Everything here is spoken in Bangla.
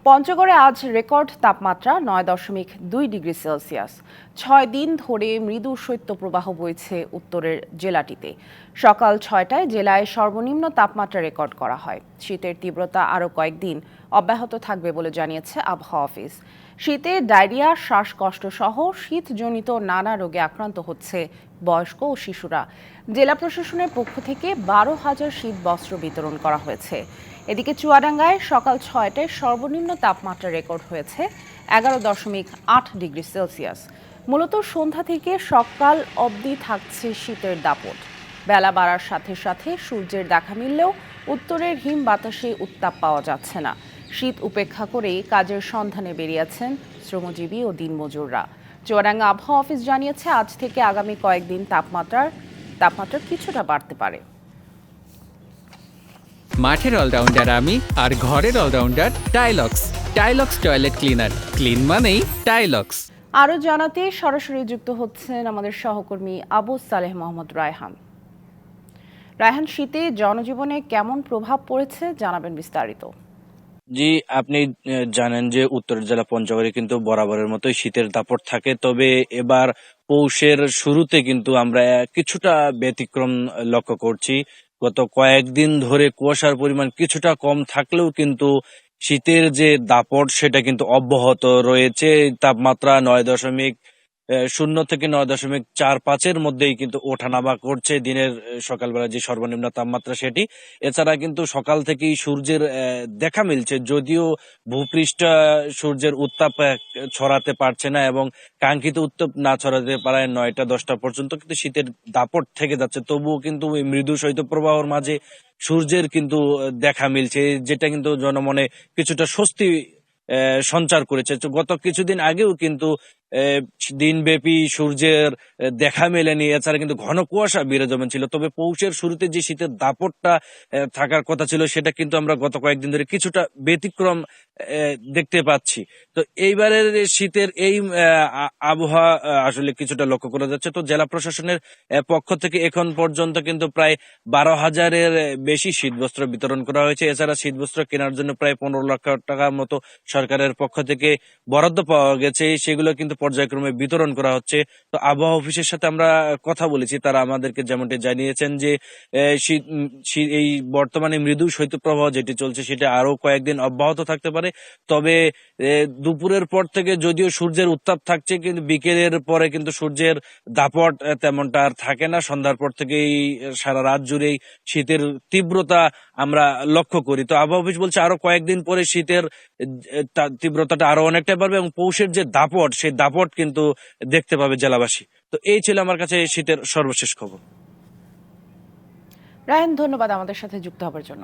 পঞ্চগড়ে আজ রেকর্ড তাপমাত্রা 9.2 ডিগ্রি সেলসিয়াস। 6 দিন ধরে মৃদু শৈত্যপ্রবাহ বইছে উত্তরের জেলাটিতে। সকাল 6টায় জেলায় সর্বনিম্ন তাপমাত্রা রেকর্ড করা হয়। শীতের তীব্রতা আরও কয়েকদিন অব্যাহত থাকবে বলে জানিয়েছে আবহাওয়া অফিস। শীতে ডায়রিয়া, শ্বাসকষ্ট সহ শীতজনিত নানা রোগে আক্রান্ত হচ্ছে বয়স্ক ও শিশুরা। জেলা প্রশাসনের পক্ষ থেকে 12,000 শীত বস্ত্র বিতরণ করা হয়েছে। এদিকে চুয়াডাঙ্গায় সকাল 6টায় সর্বনিম্ন তাপমাত্রা রেকর্ড হয়েছে 11.8 ডিগ্রি সেলসিয়াস। মূলত সন্ধ্যা থেকে সকাল অবধি থাকছে শীতের দাপট। বেলা বাড়ার সাথে সাথে সূর্যের দেখা মিললেও উত্তরের হিম বাতাসে উত্তাপ পাওয়া যাচ্ছে না। শীত উপেক্ষা করেই কাজের সন্ধানে বেরিয়েছেন শ্রমজীবী ও দিনমজুররা। চুয়াডাঙ্গা আবহাওয়া অফিস জানিয়েছে, আজ থেকে আগামী কয়েকদিন তাপমাত্রা কিছুটা বাড়তে পারে। মাঠের অলরাউন্ডার আমি, আর ঘরের allrounder Tylox. Tylox toilet cleaner, clean মানেই টাইলক্স। আরও জানাতে সরাসরি যুক্ত হচ্ছেন আমাদের সহকর্মী আবু সালেহ মোহাম্মদ রায়হান। রায়হান, শীতে জনজীবনে কেমন প্রভাব পড়েছে জানাবেন বিস্তারিত। জি, আপনি জানেন যে উত্তর জেলা পঞ্চগড়ে কিন্তু বরাবরের মতোই শীতের দাপট থাকে। তবে এবার পৌষের শুরুতে কিন্তু আমরা কিছুটা ব্যতিক্রম লক্ষ্য করছি। গত কয়েকদিন ধরে কুয়াশার পরিমাণ কিছুটা কম থাকলেও কিন্তু শীতের যে দাপট সেটা কিন্তু অব্যাহত রয়েছে। তাপমাত্রা 9.0 থেকে 9.45-এর মধ্যেই কিন্তু ওঠানামা করছে দিনের সকালবেলা যে সর্বনিম্ন তাপমাত্রা সেটি। এছাড়া কিন্তু সকাল থেকেই সূর্যের দেখা মিলছে, যদিও ভূপৃষ্ঠ সূর্যের উত্তাপ ছড়াতে পারছে না এবং কাঙ্ক্ষিত উত্তাপ না ছড়াতে পারায় 9টা-10টা পর্যন্ত কিন্তু শীতের দাপট থেকে যাচ্ছে। তবুও কিন্তু ওই মৃদু শৈত্যপ্রবাহর মাঝে সূর্যের কিন্তু দেখা মিলছে, যেটা কিন্তু জনমনে কিছুটা স্বস্তি সঞ্চার করেছে। তো গত কিছুদিন আগেও কিন্তু দিনব্যাপী সূর্যের দেখা মেলেনি। এছাড়া কিন্তু ঘন কুয়াশা বিরাজমান ছিল। তবে পৌষের শুরুতে যে শীতের দাপটটা থাকার কথা ছিল সেটা কিন্তু আমরা গত কয়েকদিন ধরে কিছুটা ব্যতিক্রম দেখতে পাচ্ছি। তো এইবারের শীতের এই আবহাওয়া আসলে কিছুটা লক্ষ্য করা যাচ্ছে। তো জেলা প্রশাসনের পক্ষ থেকে এখন পর্যন্ত কিন্তু প্রায় 12,000-এর বেশি শীতবস্ত্র বিতরণ করা হয়েছে। এছাড়া শীতবস্ত্র কেনার জন্য প্রায় 15 লক্ষ টাকার মতো সরকারের পক্ষ থেকে বরাদ্দ পাওয়া গেছে। সেগুলো কিন্তু পর্যায়ক্রমে বিতরণ করা হচ্ছে। তো আবহাওয়া অফিসের সাথে আমরা কথা বলেছি, তারা আমাদেরকে যেমনটি জানিয়েছেন যে এই বর্তমানে মৃদু শৈত্যপ্রবাহ যেটি চলছে সেটা আরো কয়েকদিন অব্যাহত থাকতে পারে। তবে দুপুরের পর থেকে যদিও সূর্যের উত্তাপ থাকছে, কিন্তু বিকেলের পরে কিন্তু সূর্যের দাপট তেমনটা আর থাকে না। সন্ধ্যার পর থেকেই সারা রাত জুড়েই শীতের তীব্রতা আমরা লক্ষ্য করি। তো আবহাওয়া অফিস বলছে আরো কয়েকদিন পরে শীতের তীব্রতাটা আরো অনেকটা বাড়বে এবং পৌষের যে দাপট সেই দাপট কিন্তু দেখতে পাবে জেলাবাসী। তো এই ছিল আমার কাছে শীতের সর্বশেষ খবর। রায়হান, ধন্যবাদ আমাদের সাথে যুক্ত হবার জন্য।